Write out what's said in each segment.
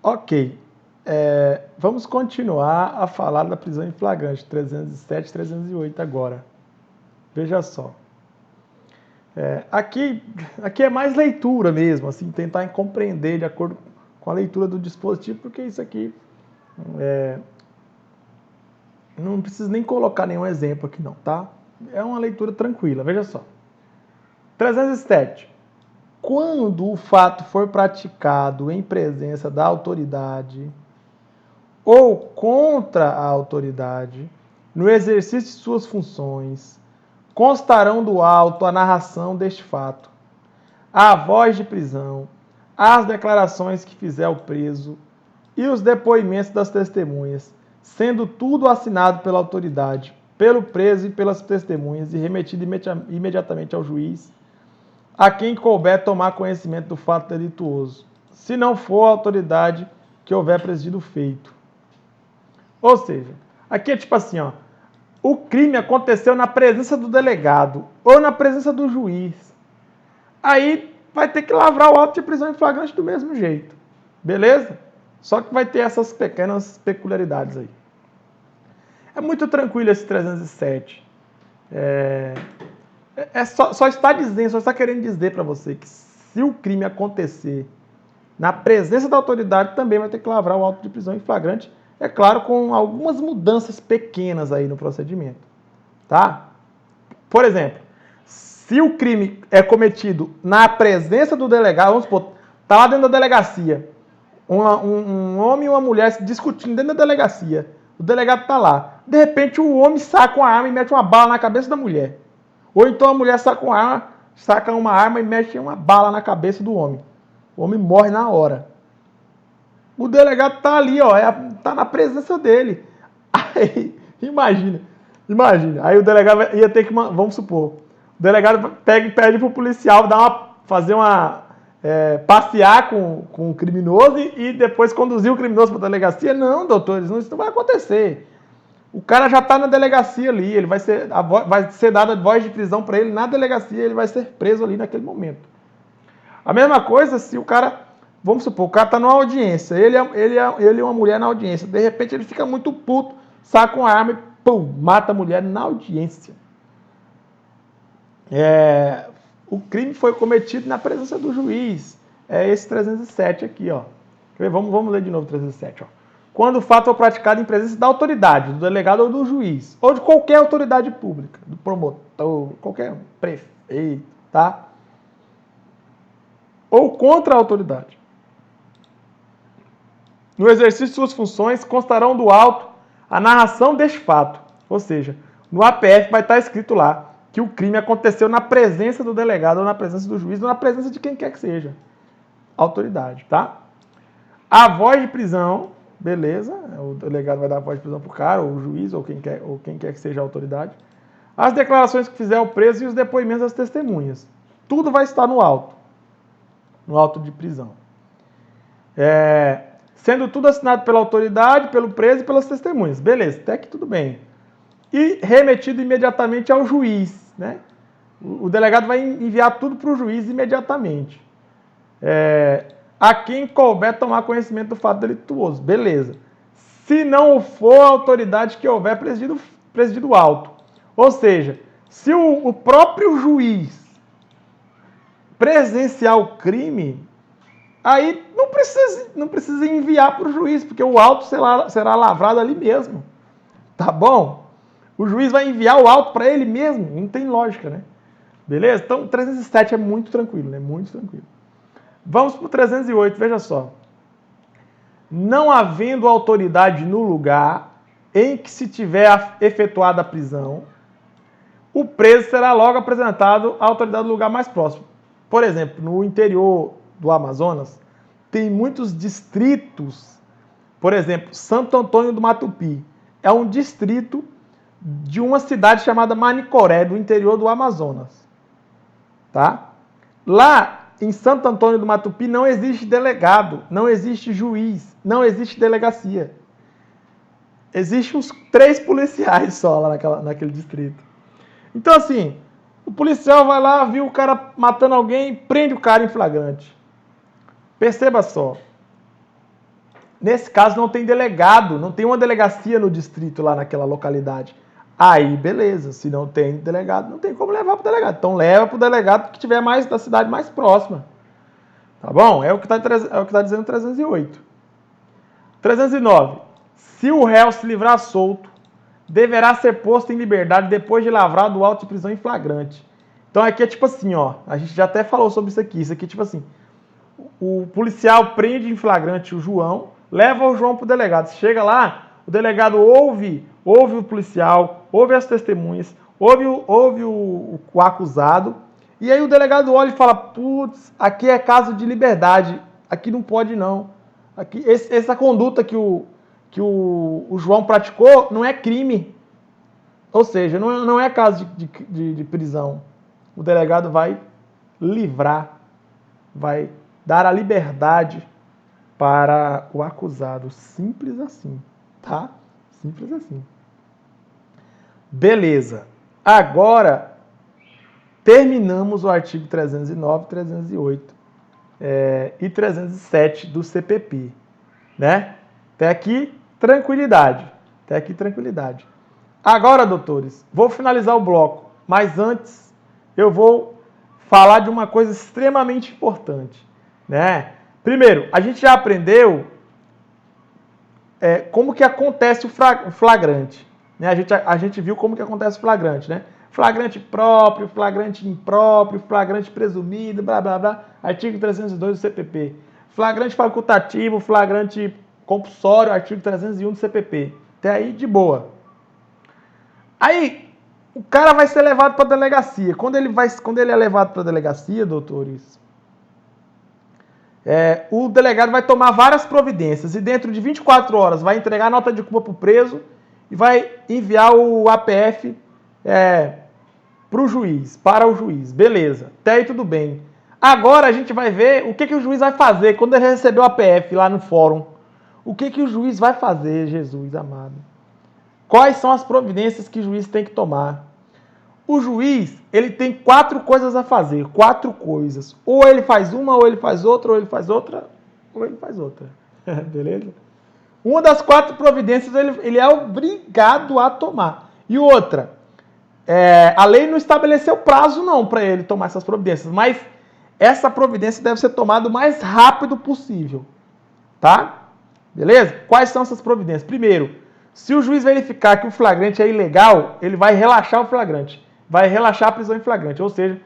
Ok. Vamos continuar a falar da prisão em flagrante, 307 e 308 agora. Veja só. Aqui é mais leitura mesmo, assim, tentar compreender de acordo com a leitura do dispositivo, porque isso aqui não preciso nem colocar nenhum exemplo aqui não, tá? É uma leitura tranquila, veja só. 307. Quando o fato for praticado em presença da autoridade ou contra a autoridade, no exercício de suas funções, constarão do auto a narração deste fato, a voz de prisão, as declarações que fizer o preso e os depoimentos das testemunhas, sendo tudo assinado pela autoridade, pelo preso e pelas testemunhas e remetido imediatamente ao juiz, a quem couber tomar conhecimento do fato delituoso, se não for a autoridade que houver presidido o feito. Ou seja, aqui é tipo assim, ó, o crime aconteceu na presença do delegado ou na presença do juiz. Aí vai ter que lavrar o auto de prisão em flagrante do mesmo jeito. Beleza? Só que vai ter essas pequenas peculiaridades aí. É muito tranquilo esse 307. Só está querendo dizer para você que se o crime acontecer na presença da autoridade, também vai ter que lavrar o auto de prisão em flagrante, é claro, com algumas mudanças pequenas aí no procedimento, tá? Por exemplo, se o crime é cometido na presença do delegado, vamos supor, tá lá dentro da delegacia, um homem e uma mulher se discutindo dentro da delegacia, o delegado tá lá, de repente o homem saca uma arma e mete uma bala na cabeça da mulher, ou então a mulher saca uma arma e mete uma bala na cabeça do homem, o homem morre na hora. O delegado tá ali, ó, tá na presença dele. Aí, imagina. Aí o delegado ia ter que, vamos supor, o delegado pega e pede pro policial passear com o criminoso e depois conduzir o criminoso para a delegacia. Não, doutores, isso não vai acontecer. O cara já tá na delegacia ali, ele vai ser dada a voz de prisão para ele na delegacia, ele vai ser preso ali naquele momento. A mesma coisa se o cara, vamos supor, o cara tá numa audiência, ele e uma mulher na audiência, de repente ele fica muito puto, saca uma arma e pum, mata a mulher na audiência. O crime foi cometido na presença do juiz. É esse 307 aqui, ó. Vamos ler de novo o 307, ó. Quando o fato for praticado em presença da autoridade, do delegado ou do juiz, ou de qualquer autoridade pública, do promotor, qualquer prefeito, tá? Ou contra a autoridade. No exercício de suas funções, constarão do auto a narração deste fato. Ou seja, no APF vai estar escrito lá que o crime aconteceu na presença do delegado, ou na presença do juiz, ou na presença de quem quer que seja. Autoridade, tá? A voz de prisão, beleza, o delegado vai dar a voz de prisão pro cara, ou o juiz, ou quem quer que seja a autoridade. As declarações que fizer o preso e os depoimentos das testemunhas. Tudo vai estar no auto de prisão. Sendo tudo assinado pela autoridade, pelo preso e pelas testemunhas. Beleza, até que tudo bem. E remetido imediatamente ao juiz, né? O delegado vai enviar tudo para o juiz imediatamente. A quem couber tomar conhecimento do fato delituoso. Beleza. Se não for a autoridade que houver presidido o auto. Ou seja, se o próprio juiz presenciar o crime, aí não precisa enviar para o juiz, porque o auto será lavrado ali mesmo. Tá bom? O juiz vai enviar o auto para ele mesmo. Não tem lógica, né? Beleza? Então, 307 é muito tranquilo, né? Muito tranquilo. Vamos para o 308, veja só. Não havendo autoridade no lugar em que se tiver efetuada a prisão, o preso será logo apresentado à autoridade do lugar mais próximo. Por exemplo, no interior do Amazonas, tem muitos distritos. Por exemplo, Santo Antônio do Matupi é um distrito de uma cidade chamada Manicoré, do interior do Amazonas. Tá? Lá em Santo Antônio do Matupi não existe delegado, não existe juiz, não existe delegacia. Existem uns 3 policiais só lá naquele distrito. Então, assim, o policial vai lá, viu o cara matando alguém, prende o cara em flagrante. Perceba só. Nesse caso não tem delegado, não tem uma delegacia no distrito lá naquela localidade. Aí, beleza, se não tem delegado, não tem como levar para o delegado. Então leva para o delegado que tiver mais da cidade mais próxima. Tá bom? É o que está dizendo 308. 309. Se o réu se livrar solto, deverá ser posto em liberdade depois de lavrado o auto de prisão em flagrante. Então aqui é tipo assim, ó, a gente já até falou sobre isso aqui é tipo assim, o policial prende em flagrante o João, leva o João pro delegado. Chega lá, o delegado ouve o policial, ouve as testemunhas, ouve o acusado, e aí o delegado olha e fala, putz, aqui é caso de liberdade, aqui não pode não. Aqui, essa conduta que o João praticou não é crime. Ou seja, não é caso de prisão. O delegado vai livrar, vai dar a liberdade para o acusado. Simples assim, tá? Simples assim. Beleza. Agora, terminamos o artigo 309, 308 e 307 do CPP, né? Até aqui, tranquilidade. Até aqui, tranquilidade. Agora, doutores, vou finalizar o bloco, mas antes eu vou falar de uma coisa extremamente importante, né? Primeiro, a gente já aprendeu como que acontece o flagrante, né? A gente viu como que acontece o flagrante, né? Flagrante próprio, flagrante impróprio, flagrante presumido, blá, blá, blá, artigo 302 do CPP. Flagrante facultativo, flagrante compulsório, artigo 301 do CPP. Até aí, de boa. Aí, o cara vai ser levado para a delegacia. Quando ele é levado para a delegacia, doutores, o delegado vai tomar várias providências e dentro de 24 horas vai entregar a nota de culpa para o preso e vai enviar o APF para o juiz. Beleza, até aí tudo bem. Agora a gente vai ver o que o juiz vai fazer quando ele receber o APF lá no fórum. O que o juiz vai fazer, Jesus amado? Quais são as providências que o juiz tem que tomar? O juiz, ele tem 4 coisas a fazer, 4 coisas. Ou ele faz uma, ou ele faz outra, ou ele faz outra, ou ele faz outra. Beleza? Uma das 4 providências ele é obrigado a tomar. E outra, a lei não estabeleceu prazo não para ele tomar essas providências, mas essa providência deve ser tomada o mais rápido possível. Tá? Beleza? Quais são essas providências? Primeiro, se o juiz verificar que o flagrante é ilegal, ele vai relaxar o flagrante. Vai relaxar a prisão em flagrante. Ou seja,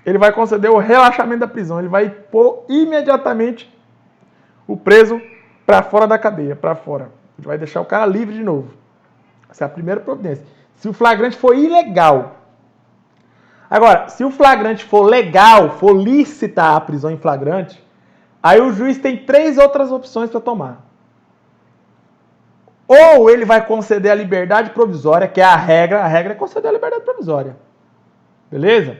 ele vai conceder o relaxamento da prisão. Ele vai pôr imediatamente o preso para fora da cadeia, para fora. Ele vai deixar o cara livre de novo. Essa é a primeira providência. Se o flagrante for ilegal. Agora, se o flagrante for legal, for lícita a prisão em flagrante, aí o juiz tem 3 outras opções para tomar. Ou ele vai conceder a liberdade provisória, que é a regra é conceder a liberdade provisória. Beleza?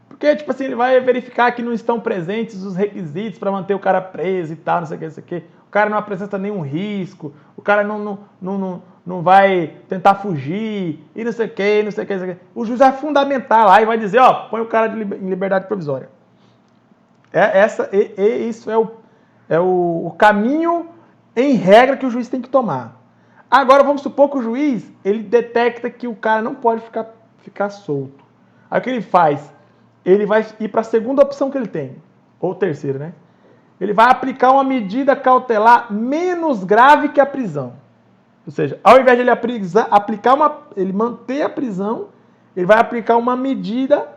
Porque, tipo assim, ele vai verificar que não estão presentes os requisitos para manter o cara preso e tal, não sei o que, não sei o que. O cara não apresenta nenhum risco, o cara não vai tentar fugir, e não sei o que, não sei o que, não sei o que. O juiz vai fundamentar lá e vai dizer, ó, põe o cara em liberdade provisória. Isso é o caminho em regra que o juiz tem que tomar. Agora vamos supor que o juiz ele detecta que o cara não pode ficar solto. Aí o que ele faz? Ele vai ir para a segunda opção que ele tem, ou terceira, né? Ele vai aplicar uma medida cautelar menos grave que a prisão. Ou seja, ao invés de ele manter a prisão, ele vai aplicar uma medida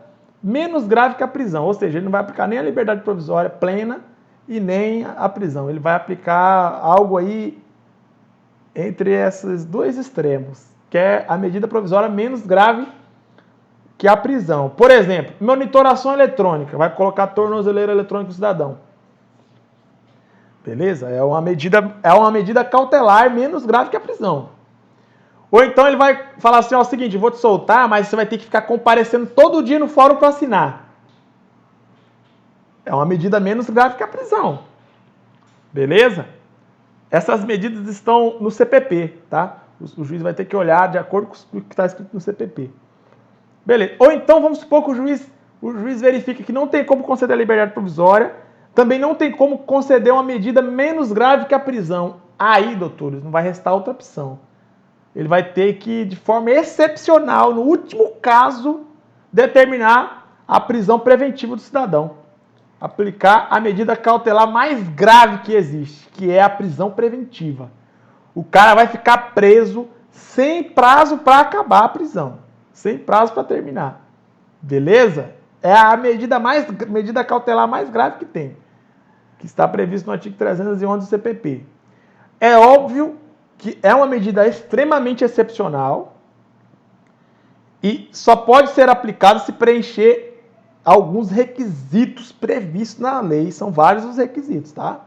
menos grave que a prisão. Ou seja, ele não vai aplicar nem a liberdade provisória plena e nem a prisão. Ele vai aplicar algo aí entre esses 2 extremos, que é a medida provisória menos grave que a prisão. Por exemplo, monitoração eletrônica, vai colocar tornozeleira eletrônica do cidadão. Beleza? É uma medida cautelar menos grave que a prisão. Ou então ele vai falar assim, ó, o seguinte, vou te soltar, mas você vai ter que ficar comparecendo todo dia no fórum para assinar. É uma medida menos grave que a prisão. Beleza? Essas medidas estão no CPP, tá? O juiz vai ter que olhar de acordo com o que está escrito no CPP. Beleza. Ou então, vamos supor que o juiz verifica que não tem como conceder a liberdade provisória, Também não tem como conceder uma medida menos grave que a prisão. Aí, doutores, não vai restar outra opção. Ele vai ter que, de forma excepcional, no último caso, determinar a prisão preventiva do cidadão. Aplicar a medida cautelar mais grave que existe, que é a prisão preventiva. O cara vai ficar preso sem prazo para acabar a prisão. Sem prazo para terminar. Beleza? É a medida cautelar mais grave que tem, que está previsto no artigo 311 do CPP. É óbvio que é uma medida extremamente excepcional e só pode ser aplicada se preencher alguns requisitos previstos na lei. São vários os requisitos, tá?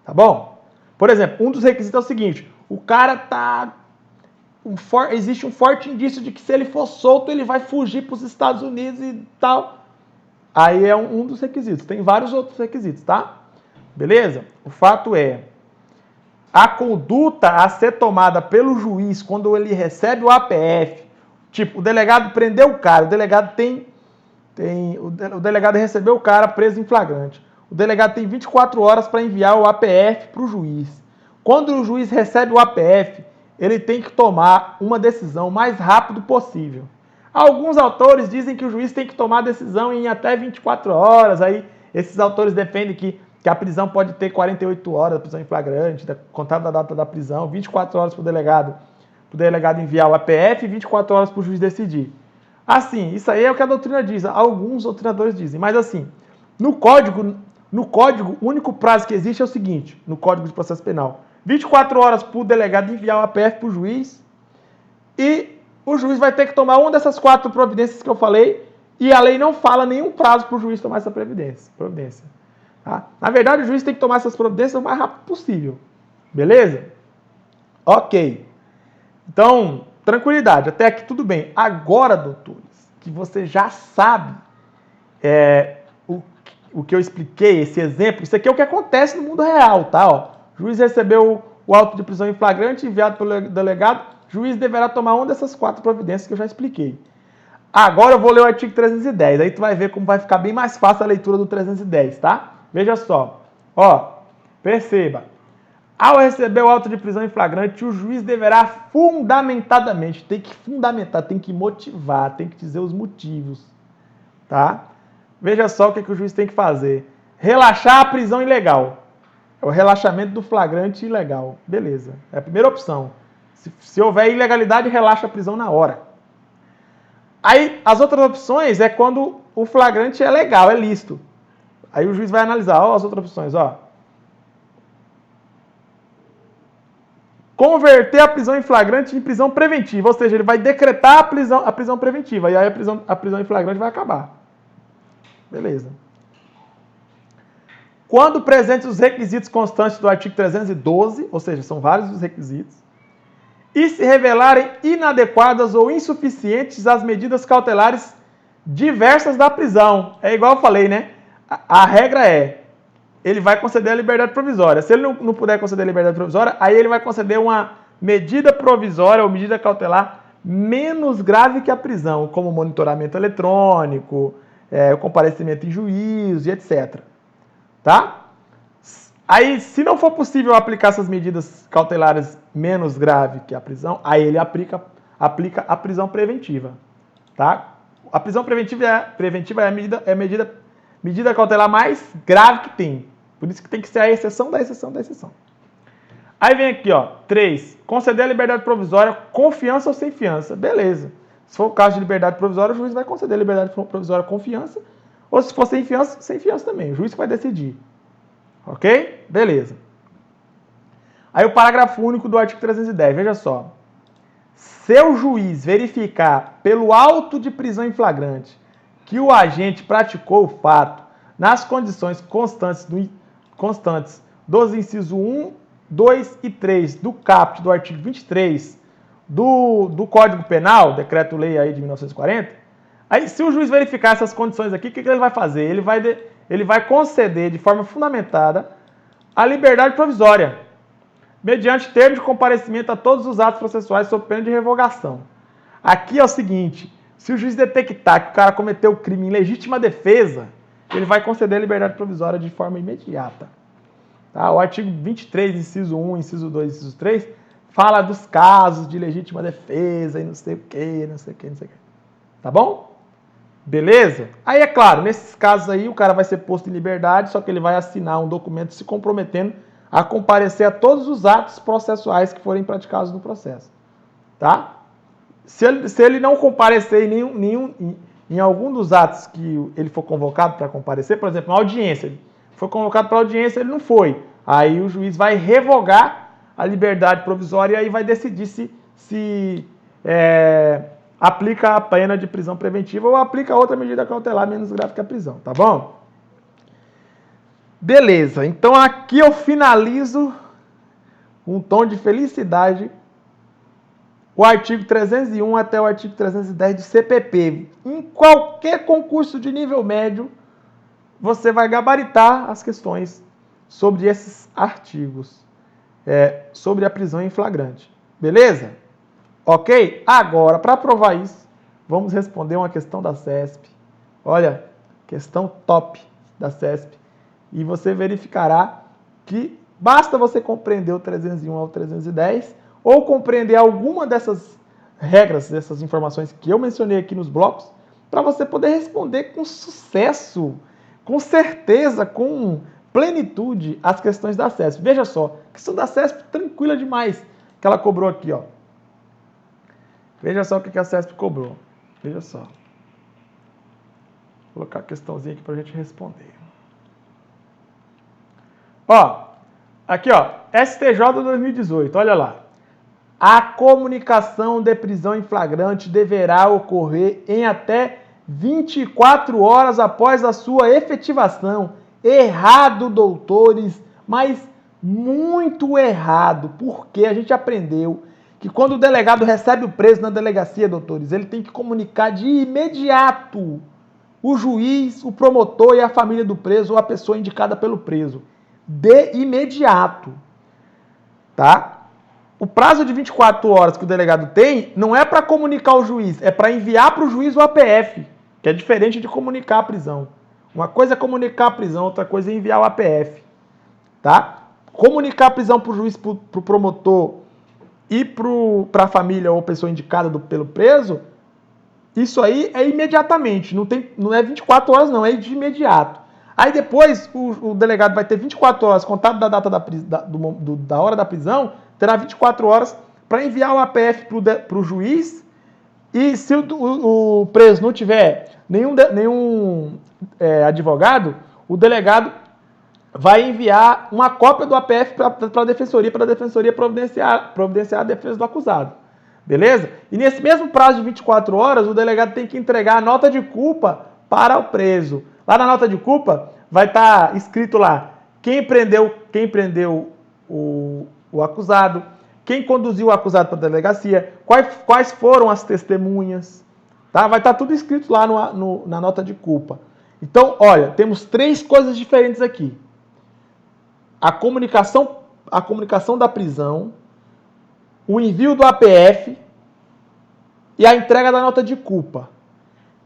Tá bom? Por exemplo, um dos requisitos é o seguinte: o cara tá... existe um forte indício de que se ele for solto, ele vai fugir para os Estados Unidos e tal. Aí é um dos requisitos. Tem vários outros requisitos, tá? Beleza? O fato é, a conduta a ser tomada pelo juiz quando ele recebe o APF, tipo, o delegado prendeu o cara, o delegado o delegado recebeu o cara preso em flagrante. O delegado tem 24 horas para enviar o APF para o juiz. Quando o juiz recebe o APF, ele tem que tomar uma decisão o mais rápido possível. Alguns autores dizem que o juiz tem que tomar a decisão em até 24 horas. Aí esses autores defendem que a prisão pode ter 48 horas, a prisão em flagrante, contado da data da prisão, 24 horas para o delegado enviar o APF e 24 horas para o juiz decidir. Assim, isso aí é o que a doutrina diz, alguns doutrinadores dizem, mas assim, no código, o único prazo que existe é o seguinte, no Código de Processo Penal, 24 horas para o delegado enviar o APF para o juiz e o juiz vai ter que tomar uma dessas 4 providências que eu falei e a lei não fala nenhum prazo para o juiz tomar essa providência. Tá? Na verdade, o juiz tem que tomar essas providências o mais rápido possível. Beleza? Ok. Então, tranquilidade. Até aqui tudo bem. Agora, doutores, que você já sabe o que eu expliquei, esse exemplo, isso aqui é o que acontece no mundo real, tá? Ó, o juiz recebeu o auto de prisão em flagrante enviado pelo delegado, o juiz deverá tomar uma dessas 4 providências que eu já expliquei. Agora eu vou ler o artigo 310, aí tu vai ver como vai ficar bem mais fácil a leitura do 310, tá? Veja só, ó, perceba. Ao receber o auto de prisão em flagrante, o juiz deverá fundamentadamente, tem que fundamentar, tem que motivar, tem que dizer os motivos, tá? Veja só o que o juiz tem que fazer. Relaxar a prisão ilegal. É o relaxamento do flagrante ilegal. Beleza, é a primeira opção. Se houver ilegalidade, relaxa a prisão na hora. Aí, as outras opções é quando o flagrante é legal, é lícito. Aí o juiz vai analisar, ó, as outras opções, ó. Converter a prisão em flagrante em prisão preventiva, ou seja, ele vai decretar a prisão preventiva, e aí a prisão em flagrante vai acabar. Beleza. Quando presentes os requisitos constantes do artigo 312, ou seja, são vários os requisitos, e se revelarem inadequadas ou insuficientes as medidas cautelares diversas da prisão. É igual eu falei, né? A regra é, ele vai conceder a liberdade provisória. Se ele não puder conceder a liberdade provisória, aí ele vai conceder uma medida provisória ou medida cautelar menos grave que a prisão, como monitoramento eletrônico, o comparecimento em juízo e etc. Tá? Aí, se não for possível aplicar essas medidas cautelares menos graves que a prisão, aí ele aplica a prisão preventiva. Tá? A prisão preventiva é a medida cautelar mais grave que tem. Por isso que tem que ser a exceção da exceção da exceção. Aí vem aqui, ó, 3. Conceder a liberdade provisória, confiança ou sem fiança. Beleza. Se for o caso de liberdade provisória, o juiz vai conceder a liberdade provisória com fiança. Ou se for sem fiança também. O juiz que vai decidir. Ok? Beleza. Aí o parágrafo único do artigo 310. Veja só. Se o juiz verificar pelo auto de prisão em flagrante que o agente praticou o fato nas condições constantes dos incisos 1, 2 e 3 do caput do artigo 23 do Código Penal, decreto-lei aí de 1940, aí se o juiz verificar essas condições aqui, o que ele vai fazer? Ele vai conceder de forma fundamentada a liberdade provisória, mediante termo de comparecimento a todos os atos processuais sob pena de revogação. Aqui é o seguinte, se o juiz detectar que o cara cometeu o crime em legítima defesa, ele vai conceder a liberdade provisória de forma imediata. Tá? O artigo 23, inciso 1, inciso 2, inciso 3, fala dos casos de legítima defesa e não sei o que, não sei o que, não sei o que. Tá bom? Beleza? Aí, é claro, nesses casos aí, o cara vai ser posto em liberdade, só que ele vai assinar um documento se comprometendo a comparecer a todos os atos processuais que forem praticados no processo. Tá? Se ele não comparecer em algum dos atos que ele for convocado para comparecer, por exemplo, uma audiência, ele foi convocado para audiência, ele não foi. Aí o juiz vai revogar a liberdade provisória e aí vai decidir se aplica a pena de prisão preventiva ou aplica outra medida cautelar menos grave que a prisão, tá bom? Beleza, então aqui eu finalizo com um tom de felicidade o artigo 301 até o artigo 310 do CPP. Em qualquer concurso de nível médio, você vai gabaritar as questões sobre esses artigos, sobre a prisão em flagrante. Beleza? Ok? Agora, para provar isso, vamos responder uma questão da CESP. Olha, questão top da CESP. E você verificará que basta você compreender o 301 ao 310 ou compreender alguma dessas regras, dessas informações que eu mencionei aqui nos blocos, para você poder responder com sucesso, com certeza, com plenitude as questões da CESP. Veja só, a questão da CESP tranquila demais que ela cobrou aqui, ó. Veja só o que a CESP cobrou. Veja só. Vou colocar a questãozinha aqui para a gente responder. Ó, aqui ó, STJ 2018, olha lá. A comunicação de prisão em flagrante deverá ocorrer em até 24 horas após a sua efetivação. Errado, doutores, mas muito errado, porque a gente aprendeu que quando o delegado recebe o preso na delegacia, doutores, ele tem que comunicar de imediato o juiz, o promotor e a família do preso ou a pessoa indicada pelo preso. De imediato. Tá? O prazo de 24 horas que o delegado tem não é para comunicar ao juiz, é para enviar para o juiz o APF, que é diferente de comunicar a prisão. Uma coisa é comunicar a prisão, outra coisa é enviar o APF. Tá? Comunicar a prisão para o juiz, para o promotor e para a família ou pessoa indicada pelo preso, isso aí é imediatamente, não é 24 horas não, é de imediato. Aí depois o delegado vai ter 24 horas, contado da data da hora da prisão, terá 24 horas para enviar o APF para o juiz, e se o preso não tiver nenhum advogado, o delegado vai enviar uma cópia do APF para a defensoria providenciar a defesa do acusado. Beleza? E nesse mesmo prazo de 24 horas, o delegado tem que entregar a nota de culpa para o preso. Lá na nota de culpa vai estar escrito lá quem prendeu o acusado, quem conduziu o acusado para a delegacia, quais foram as testemunhas. Tá? Vai estar tudo escrito lá na nota de culpa. Então, olha, temos 3 coisas diferentes aqui. A comunicação da prisão, o envio do APF e a entrega da nota de culpa.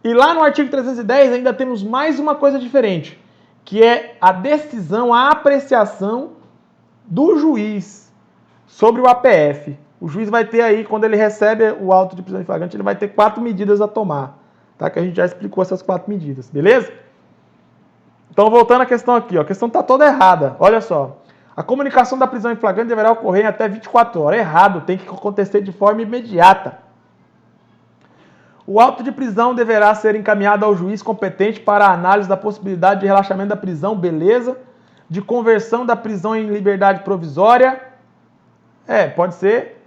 E lá no artigo 310 ainda temos mais uma coisa diferente, que é a decisão, a apreciação do juiz sobre o APF. O juiz vai ter aí, quando ele recebe o auto de prisão em flagrante, ele vai ter 4 medidas a tomar, tá? Que a gente já explicou essas 4 medidas, beleza? Então, voltando à questão aqui, ó, a questão está toda errada. Olha só. A comunicação da prisão em flagrante deverá ocorrer em até 24 horas. Errado, tem que acontecer de forma imediata. O auto de prisão deverá ser encaminhado ao juiz competente para a análise da possibilidade de relaxamento da prisão, beleza? De conversão da prisão em liberdade provisória. Pode ser.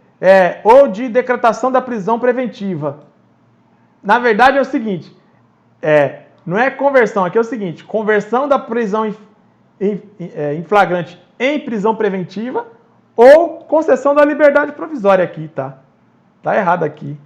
Ou de decretação da prisão preventiva. Na verdade é o seguinte, não é conversão, aqui é o seguinte, conversão da prisão em flagrante em prisão preventiva ou concessão da liberdade provisória aqui, tá? Tá errado aqui.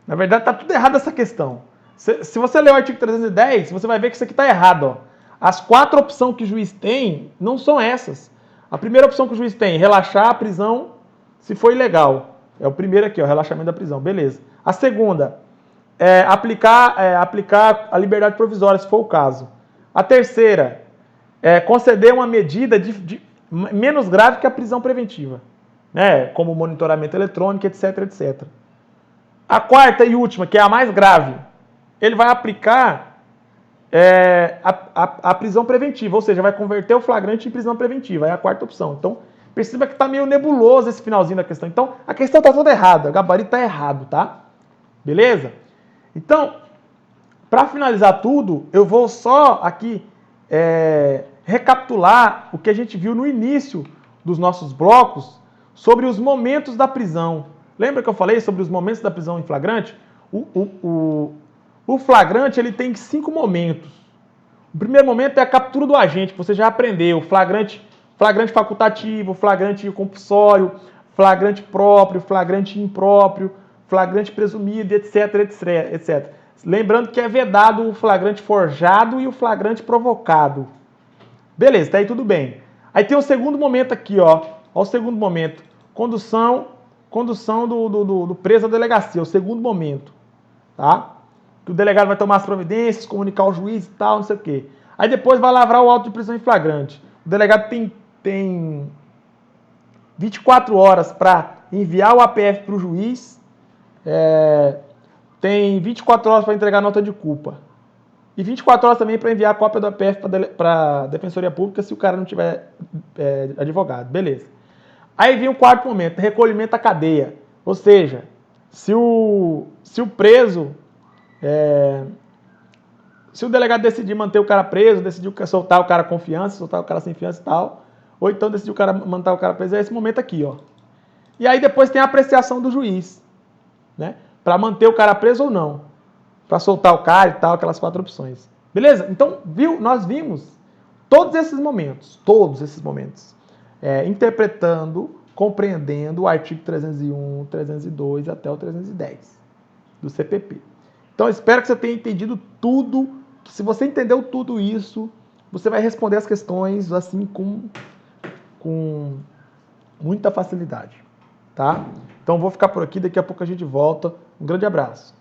Na verdade, tá tudo errado essa questão. Se você ler o artigo 310, você vai ver que isso aqui tá errado, ó. As 4 opções que o juiz tem não são essas. A primeira opção que o juiz tem, relaxar a prisão se for ilegal. É o primeiro aqui, ó, relaxamento da prisão, beleza. A segunda, aplicar a liberdade provisória, se for o caso. A terceira é conceder uma medida menos grave que a prisão preventiva, né? Como monitoramento eletrônico, etc, etc. A quarta e última, que é a mais grave, ele vai aplicar a prisão preventiva, ou seja, vai converter o flagrante em prisão preventiva, é a quarta opção. Então, perceba que está meio nebuloso esse finalzinho da questão. Então, a questão está toda errada, o gabarito está errado, tá? Beleza? Então, para finalizar tudo, eu vou só aqui recapitular o que a gente viu no início dos nossos blocos sobre os momentos da prisão. Lembra que eu falei sobre os momentos da prisão em flagrante? O flagrante ele tem 5 momentos. O primeiro momento é a captura do agente, que você já aprendeu. Flagrante facultativo, flagrante compulsório, flagrante próprio, flagrante impróprio, flagrante presumido, etc, etc, etc. Lembrando que é vedado o flagrante forjado e o flagrante provocado. Beleza, tá aí tudo bem. Aí tem o segundo momento aqui, ó. Ó o segundo momento. Condução do preso à delegacia, o segundo momento. Tá? Que o delegado vai tomar as providências, comunicar ao juiz e tal, não sei o quê. Aí depois vai lavrar o auto de prisão em flagrante. O delegado tem 24 horas para enviar o APF para o juiz, tem 24 horas para entregar a nota de culpa. E 24 horas também para enviar a cópia do APF para a Defensoria Pública se o cara não tiver advogado. Beleza. Aí vem o quarto momento, recolhimento à cadeia. Ou seja, se o preso... se o delegado decidir manter o cara preso, decidiu soltar o cara com fiança, soltar o cara sem fiança e tal, ou então decidiu manter o cara preso, é esse momento aqui, ó. E aí depois tem a apreciação do juiz, né? Para manter o cara preso ou não. Para soltar o cara e tal, aquelas 4 opções. Beleza? Então, nós vimos todos esses momentos, interpretando, compreendendo o artigo 301, 302 até o 310 do CPP. Então, espero que você tenha entendido tudo, que se você entendeu tudo isso, você vai responder as questões assim com muita facilidade, tá? Então, vou ficar por aqui, daqui a pouco a gente volta. Um grande abraço.